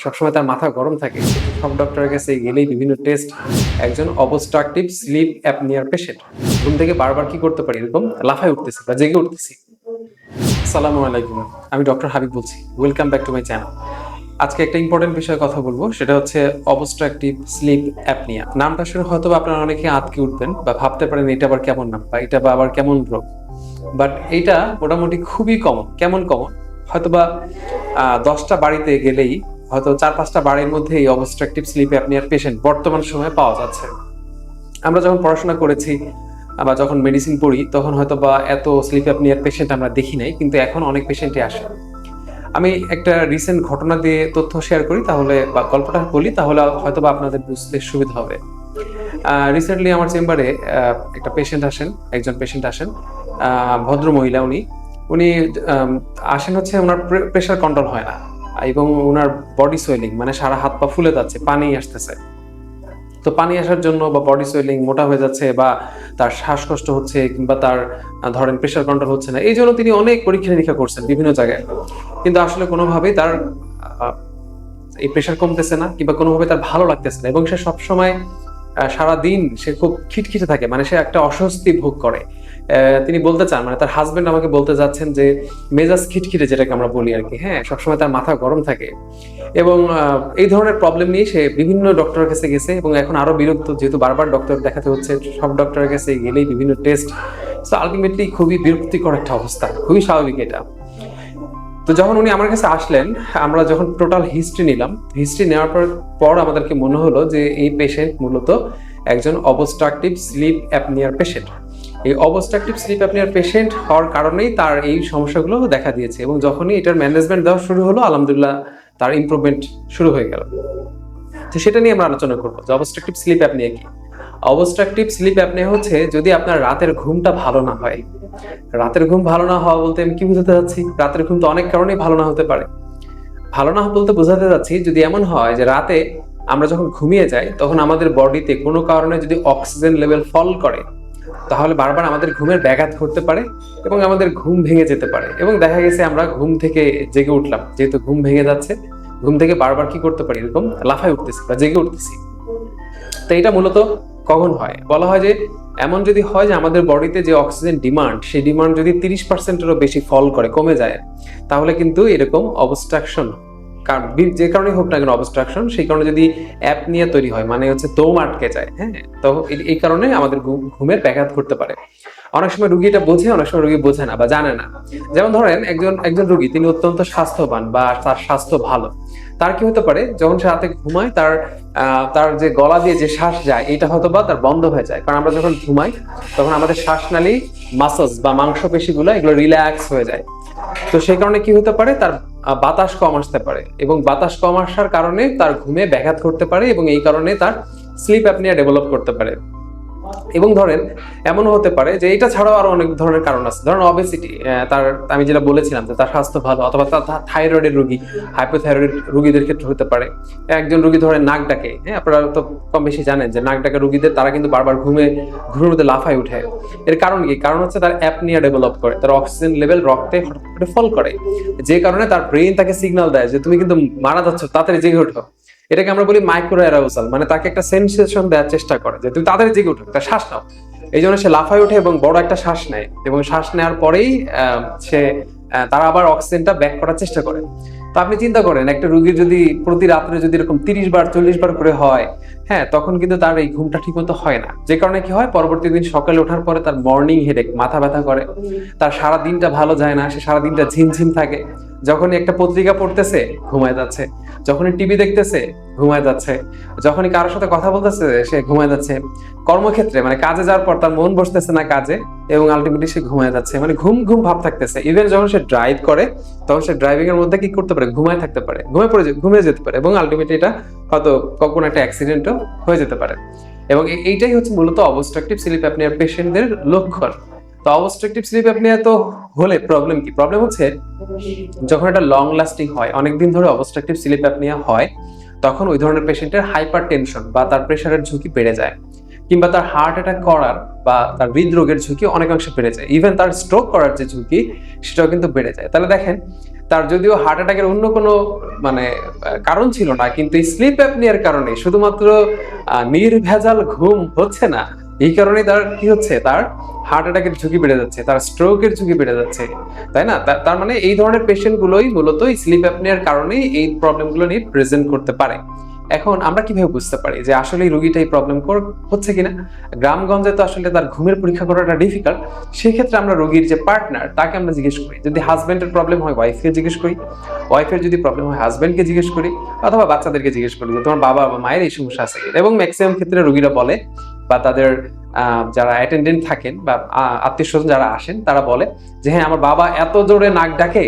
সবসময় তার মাথা গরম থাকে। সব ডক্টরের কাছে গেলেই বিভিন্ন টেস্ট। একজন অবস্ট্রাকটিভ স্লিপ অ্যাপনিয়ার পেশেন্ট। ঘুম থেকে বারবার কি করতে পারি? এরকম লাফায় উঠতেছি বা জেগে উঠতেছি। আসসালামু আলাইকুম। আমি ডক্টর হাবিব বলছি। Welcome back to my channel. আজকে একটা ইম্পর্টেন্ট বিষয়ে কথা বলবো, সেটা হচ্ছে অবস্ট্রাকটিভ স্লিপ অ্যাপনিয়া। নামটা শুনে হয়তো আপনারা অনেকে আঁতকে উঠবেন বা ভাবতে পারেন এটা আবার কেমন নাম বা এটা আবার কেমন রোগ। বাট এইটা মোটামুটি খুবই কমন। কেমন কমন? হয়তোবা 10টা বাড়িতে গেলেই হয়তো 4-5টা বাড়ির মধ্যে এই অবস্ট্রাকটিভ স্লিপ অ্যাপনিয়ার পেশেন্ট বর্তমান সময়ে পাওয়া যাচ্ছে। আমরা যখন পড়াশোনা করেছি বা যখন মেডিসিন পড়ি তখন হয়তোবা এত স্লিপ অ্যাপনিয়ার পেশেন্ট আমরা দেখি নাই, কিন্তু এখন অনেক পেশেন্টই আসে। আমি একটা রিসেন্ট ঘটনা দিয়ে তথ্য শেয়ার করি, তাহলে বা গল্পটা বলি, তাহলে হয়তোবা আপনাদের বুঝতে সুবিধা হবে। রিসেন্টলি আমার চেম্বারে একটা পেশেন্ট আসেন, একজন পেশেন্ট আসেন, ভদ্র মহিলা। উনি উনি আসেন হচ্ছে ওনার প্রেশার কন্ট্রোল হয় না এবং ওনার বডি সোয়েলিং, মানে সারা হাত পা ফুলে যাচ্ছে, পানি আসতেছে। তো পানি আসার জন্য বা বডি সোয়েলিং, মোটা হয়ে যাচ্ছে বা তার শ্বাসকষ্ট হচ্ছে কিংবা তার ধরেন প্রেশার কন্ট্রোল হচ্ছে না, এই জন্য তিনি অনেক পরীক্ষা নিরীক্ষা করছেন বিভিন্ন জায়গায়, কিন্তু আসলে কোনোভাবেই তার এই প্রেশার কমতেছে না কিংবা কোনোভাবে তার ভালো লাগতেছে না এবং সে সবসময় সারাদিন সে খুব খিটখিটে থাকে, মানে সে একটা অস্বস্তি ভোগ করে। তিনি বলতে চান, মানে তার হাজবেন্ড আমাকে বলতে যাচ্ছেন যে মেজাজ খিটখিটে, যেটাকে আমরা বলি আর কি, হ্যাঁ, সবসময় তার মাথা গরম থাকে এবং এই ধরনের প্রবলেম নিয়ে সে বিভিন্ন ডক্টরের কাছে গেছে এবং এখন আরো বিরক্ত, যেহেতু বারবার ডক্টর দেখাতে হচ্ছে, সব ডক্টরের কাছে গেলেই বিভিন্ন টেস্ট। সো আলটিমেটলি খুবই বিরক্তিকর একটা অবস্থা, খুবই স্বাভাবিক এটা। তো যখন উনি আমার কাছে আসলেন, আমরা যখন টোটাল হিস্ট্রি নিলাম, হিস্ট্রি নেওয়ার পর আমাদেরকে মনে হলো যে এই পেশেন্ট মূলত একজন অবস্ট্রাকটিভ স্লিপ অ্যাপনিয়ার পেশেন্ট। এই অবস্ট্রাকটিভ স্লিপ অ্যাপনিয়ার পেশেন্ট হওয়ার কারণেই তার এই সমস্যাগুলো দেখা দিয়েছে এবং যখনই এটার ম্যানেজমেন্ট দেওয়া শুরু হলো, আলহামদুলিল্লাহ তার ইমপ্রুভমেন্ট শুরু হয়ে গেল। তো সেটা নিয়ে আমরা আলোচনা করবো যে অবস্ট্রাকটিভ স্লিপ অ্যাপনিয়া কি। অবস্ট্রাকটিভ স্লিপ অ্যাপনিয়া হচ্ছে যদি আপনার রাতের ঘুমটা ভালো না হয়। রাতের ঘুম ভালো না হওয়া বলতে আমি কি বোঝাতে যাচ্ছি? রাতের ঘুম তো অনেক কারণেই ভালো না হতে পারে। ভালো না বলতে বোঝাতে যাচ্ছি, যদি এমন হয় যে রাতে আমরা যখন ঘুমিয়ে যাই তখন আমাদের বডিতে কোনো কারণে যদি অক্সিজেন লেভেল ফল করে, তাহলে বারবার আমাদের ঘুমের ব্যাঘাত ঘটতে পারে এবং আমাদের ঘুম ভেঙে যেতে পারে। এবং দেখা গেছে আমরা ঘুম থেকে জেগে উঠলাম, যেহেতু ঘুম ভেঙে যাচ্ছে, ঘুম থেকে বারবার কি করতে পারি? এরকম লাফায় উঠতেছি বা জেগে উঠতেছি। তো এটা মূলত কখন হয়? বলা হয় যে এমন যদি হয় যে আমাদের বডিতে যে অক্সিজেন ডিমান্ড, সেই ডিমান্ড যদি 30%-এরও বেশি ফল করে, কমে যায়, তাহলে কিন্তু এরকম অবস্ট্রাকশন, যে কারণে হোক না কেন অবস্ট্রাকশন, সেই কারণে যদি অ্যাপনিয়া তৈরি হয়, মানে হচ্ছে দম আটকে যায়, হ্যাঁ, তো এই কারণে আমাদের ঘুমের ব্যাঘাত ঘটতে পারে। অনেক সময় রুগী এটা বোঝে, অনেক সময় রুগী বোঝে না বা জানে না। যেমন ধরেন একজন রুগী, তিনি অত্যন্ত স্বাস্থ্যবান বা তার স্বাস্থ্য ভালো, তার কি হতে পারে যখন সে রাতে ঘুমায়, তার যে গলা দিয়ে যে শ্বাস যায়, এটা হয়তো বা তার বন্ধ হয়ে যায়, কারণ আমরা যখন ঘুমাই তখন আমাদের শ্বাসনালী মাসলস বা মাংসপেশিগুলো এগুলো রিল্যাক্স হয়ে যায়। তো সেই কারণে কি হতে পারে, তার বাতাস কম আসতে পারে এবং বাতাস কম আসার কারণে তার ঘুমে ব্যাঘাত ঘটতে পারে এবং এই কারণে তার স্লিপ অ্যাপনিয়া ডেভেলপ করতে পারে। এবং ধরেন এমনও হতে পারে যে এটা ছাড়াও আরো অনেক ধরনের কারণ আছে। ধরেন অবেসিটি, তার, আমি যেটা বলেছিলাম যে তার স্বাস্থ্য ভালো, অথবা তার থাইরয়েডের রোগী, হাইপোথাইরয়েড রোগীদের ক্ষেত্রে হতে পারে। একজন রোগী ধরেন নাক ডাকে, হ্যাঁ, আপনারা তো কম বেশি জানেন যে নাক ডাকা রোগীদের, তারা কিন্তু বারবার ঘুমের মধ্যে লাফায় উঠে। এর কারণ কি? কারণ হচ্ছে তার অ্যাপনিয়া ডেভেলপ করে, তার অক্সিজেন লেভেল রক্তে হঠাৎ করে ফল করে, যে কারণে তার ব্রেন তাকে সিগন্যাল দেয় যে তুমি কিন্তু মারা যাচ্ছ, তাড়াতাড়ি জেগে ওঠো। এটাকে আমরা বলি মাইক্রো অ্যারাউজাল, মানে তাকে একটা সেন্সেশন দেওয়ার চেষ্টা করে যে তুমি তাড়াতাড়ি জেগে ওঠো, একটা শ্বাস নাও। এই জন্য সে লাফায় ওঠে এবং বড় একটা শ্বাস নেয় এবং শ্বাস নেওয়ার পরেই সে তারা আবার অক্সিজেনটা ব্যাক করার চেষ্টা করে। তো আপনি চিন্তা করেন, একটা রোগীর যদি প্রতি রাত্রে যদি এরকম 30 বার 40 বার করে হয়, হ্যাঁ, তখন কিন্তু তার এই ঘুমটা ঠিক মতো হয় না, যে কারণে কি হয়, পরবর্তী দিন সকালে ওঠার পরে তার মর্নিং হেডেক, মাথা ব্যথা করে, তার সারা দিনটা ভালো যায় না, সে সারা দিনটা ঝিমঝিম থাকে। যখনই একটা পত্রিকা পড়তেছে ঘুমায় যাচ্ছে, যখনই টিভি দেখতেছে ঘুমায় যাচ্ছে, যখনই কারোর সাথে কথা বলতেছে সে ঘুমায় যাচ্ছে, কর্মক্ষেত্রে মানে কাজে যাওয়ার পর তার মন বসতেছে না কাজে এবং আলটিমেটলি সে ঘুমায় যাচ্ছে, মানে ঘুম ঘুম ভাব থাকতেছে। ইভেন যখন সে ড্রাইভ করে তখন সে ড্রাইভিং এর মধ্যে কি করতে পারে, ঘুমায় থাকতে পারে, ঘুমিয়ে যেতে পারে এবং আলটিমেটলি এটা হয়তো কখনো একটা অ্যাক্সিডেন্টও হয়ে যেতে পারে। এবং এইটাই হচ্ছে মূলত অবস্ট্রাকটিভ স্লিপ অ্যাপনিয়ার পেশেন্টদের লক্ষণ। তো অবস্ট্রাকটিভ স্লিপ অ্যাপনিয়া তো হলে প্রবলেম কি? প্রবলেম হচ্ছে যখন এটা লং লাস্টিং হয়, অনেকদিন ধরে অবস্ট্রাকটিভ স্লিপ অ্যাপনিয়া হয়, তখন ওই ধরনের পেশেন্টের হাইপার টেনশন বা তার প্রেশারের ঝুঁকি বেড়ে যায়, কিংবা তার হার্ট অ্যাটাক করার বা তার হৃদরোগের ঝুঁকি অনেকাংশে বেড়ে যায়। ইভেন তার স্ট্রোক করার যে ঝুঁকি, সেটাও কিন্তু বেড়ে যায়। তাহলে দেখেন, তার যদিও হার্ট অ্যাটাকের অন্য কোনো মানে কারণ ছিল না, কিন্তু এই স্লিপ অ্যাপনিয়ার কারণে শুধুমাত্র নির্ভেজাল ঘুম হচ্ছে না, এই কারণে তার কি হচ্ছে, তার হার্ট অ্যাটাকের ঝুঁকি বেড়ে যাচ্ছে, তার স্ট্রোকের ঝুঁকি বেড়ে যাচ্ছে, তাই না? তার মানে এই ধরনের পেশেন্ট গুলোই মূলত স্লিপ অ্যাপনিয়ার কারণেই এই প্রবলেমগুলো নিয়ে প্রেজেন্ট করতে পারে। এখন আমরা কিভাবে বুঝতে পারি যে আসলে রোগীটা এই প্রবলেম হচ্ছে কিনা? গ্রামগঞ্জে তো আসলে তার ঘুমের পরীক্ষা করাটা ডিফিকাল্ট। সেই ক্ষেত্রে আমরা রোগীর যে পার্টনার তাকে আমরা জিজ্ঞেস করি। যদি হাজবেন্ডের প্রবলেম হয় ওয়াইফকে জিজ্ঞেস করি, ওয়াইফের যদি প্রবলেম হয় হাজবেন্ডকে জিজ্ঞেস করি, অথবা বাচ্চাদেরকে জিজ্ঞেস করি যে তোমার বাবা বা মায়ের এই সমস্যা আছে কিনা। এবং ম্যাক্সিমাম ক্ষেত্রে রোগীরা বলে, বা তাদের যারা অ্যাটেন্ডেন্ট থাকেন বা আত্মীয় স্বজন যারা আসেন তারা বলে যে হ্যাঁ, আমার বাবা এত জোরে নাক ডাকে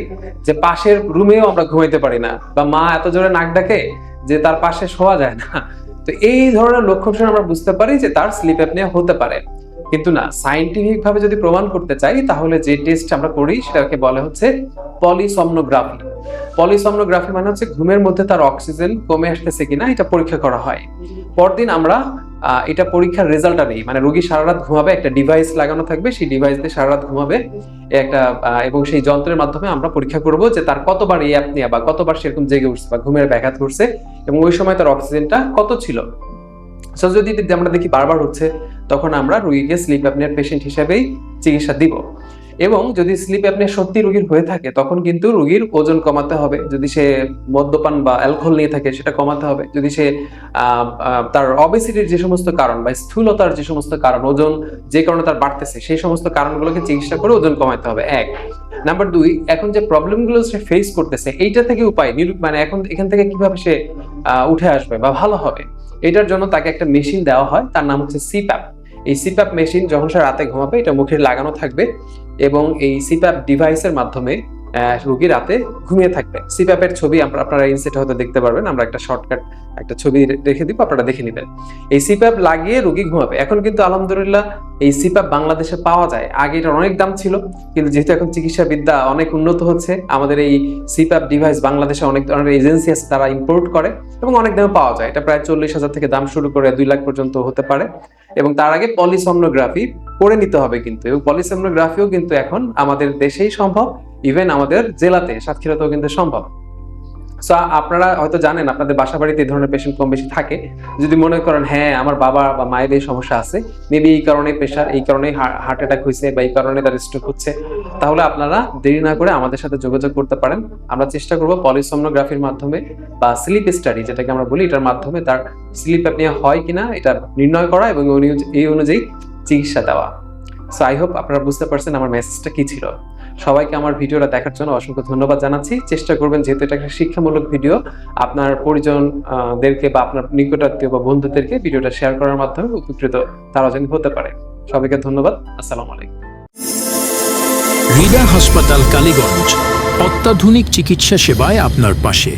যে পাশের রুমেও আমরা ঘুমাইতে পারি না, বা মা এত জোরে নাক ডাকে যে তার পাশে শোয়া যায় না। তো এই ধরনের লক্ষণ শুনে আমরা বুঝতে পারি যে তার স্লিপ অ্যাপনিয়া হতে পারে। কিন্তু না, সায়েন্টিফিক ভাবে যদি প্রমাণ করতে চাই তাহলে যে টেস্ট আমরা করি সেটাকে বলে হচ্ছে পলিসomnography। পলিসomnography মানে হচ্ছে ঘুমের মধ্যে তার অক্সিজেন কমে আসতেছে কিনা এটা পরীক্ষা করা হয়। পরদিন আমরা এটা পরীক্ষার রেজাল্টটা নেই, মানে রোগী সারা রাত ঘুমাবে, একটা ডিভাইস লাগানো থাকবে, সেই ডিভাইস দিয়ে সারা রাত ঘুমাবে একটা, এবং সেই যন্ত্রের মাধ্যমে আমরা পরীক্ষা করব যে তার কতবার এই অ্যাপনিয়া বা কতবার সেরকম জেগে উঠছে বা ঘুমের ব্যাঘাত ঘটছে এবং ওই সময় তার অক্সিজেনটা কত ছিল। সো যদি আমরা দেখি বারবার হচ্ছে, তখন আমরা রোগীকে স্লিপ অ্যাপনিয়ার পেশেন্ট হিসেবেই চিকিৎসা দিব। এবং যদি স্লিপ অ্যাপনিয়া সত্যি রোগীর হয়ে থাকে তখন কিন্তু রোগীর ওজন কমাতে হবে। যদি সে মদ্যপান বা অ্যালকোহল নিয়ে থাকে সেটা কমাতে হবে। যদি সে তার অবেসিটির যে সমস্ত কারণ বা স্থূলতার যে সমস্ত কারণ, ওজন যে কারণে তার বাড়তেছে, সেই সমস্ত কারণগুলোকে চিকিৎসা করে ওজন কমাতে হবে, এক। নাম্বার দুই, এখন যে প্রবলেমগুলো সে ফেস করতেছে এইটা থেকে উপায় মানে এখন এখান থেকে কিভাবে সে উঠে আসবে বা ভালো হবে, এটার জন্য তাকে একটা মেশিন দেওয়া হয়, তার নাম হচ্ছে সিপ্যাপ। এই সিপ্যাপ মেশিন যখন সে রাতে ঘুমাবে এটা মুখে লাগানো থাকবে এবং এই সিপ্যাপ ডিভাইসের মাধ্যমে রোগী রাতে ঘুমিয়ে থাকবে। সিপ্যাপের ছবি আপনারা ইনসেটে হয়তো দেখতে পারবেন, আমরা একটা শর্টকাট একটা ছবি রেখে দিব, আপনারা দেখে নেবেন। এই সিপ্যাপ লাগিয়ে রোগী ঘুমাবে। এখন কিন্তু আলহামদুলিল্লাহ এই সিপ্যাপ বাংলাদেশে পাওয়া যায়। আগে এটার অনেক দাম ছিল, কিন্তু যেহেতু এখন চিকিৎসা বিদ্যা অনেক উন্নত হচ্ছে, আমাদের এই সিপ্যাপ ডিভাইস বাংলাদেশে অনেক ধরনের এজেন্সি আছে তারা ইম্পোর্ট করে এবং অনেক দামে পাওয়া যায়। এটা প্রায় 40,000 থেকে দাম শুরু করে 2 লাখ পর্যন্ত হতে পারে। এবং তার আগে পলিসomnography করে নিতে হবে কিন্তু, এবং পলিসomnographyও কিন্তু এখন আমাদের দেশেই সম্ভব, ইভেন আমাদের জেলাতে সাতক্ষীরাতেও কিন্তু সম্ভব। সো আপনারা হয়তো জানেন আপনাদের বাসা বাড়িতে এই ধরনের পেশেন্ট কম বেশি থাকে। যদি মনে করেন হ্যাঁ আমার বাবা বা মায়ের এই সমস্যা আছে, মেবি এই কারণে প্রেশার, এই কারণে হার্ট অ্যাটাক হয়েছে বা এই কারণে তার স্ট্রোক হচ্ছে, তাহলে আপনারা দেরি না করে আমাদের সাথে যোগাযোগ করতে পারেন। আমরা চেষ্টা করব পলিসomnographyর মাধ্যমে বা স্লিপ স্টাডি যেটাকে আমরা বলি, এটার মাধ্যমে তার স্লিপ অ্যাপনিয়া হয় কিনা এটা নির্ণয় করা এবং এই অনুযায়ী চিকিৎসা দেওয়া। সো আই হোপ আপনারা বুঝতে পারছেন আমার মেসেজটা কি ছিল। সবাইকে আমার ভিডিওটা দেখার জন্য অসংখ্য ধন্যবাদ জানাচ্ছি। চেষ্টা করবেন, যেহেতু এটা একটা শিক্ষামূলক ভিডিও, আপনার পরিজনদেরকে বা আপনার নিকটাত্মীয় বা বন্ধুদেরকে ভিডিওটা শেয়ার করার মাধ্যমে উপকৃত তারা যেন হতে পারে। সবাইকে ধন্যবাদ। আসসালামু আলাইকুম। হৃদয় হাসপাতাল, কালীগঞ্জ, অত্যাধুনিক চিকিৎসা সেবায় আপনার পাশে।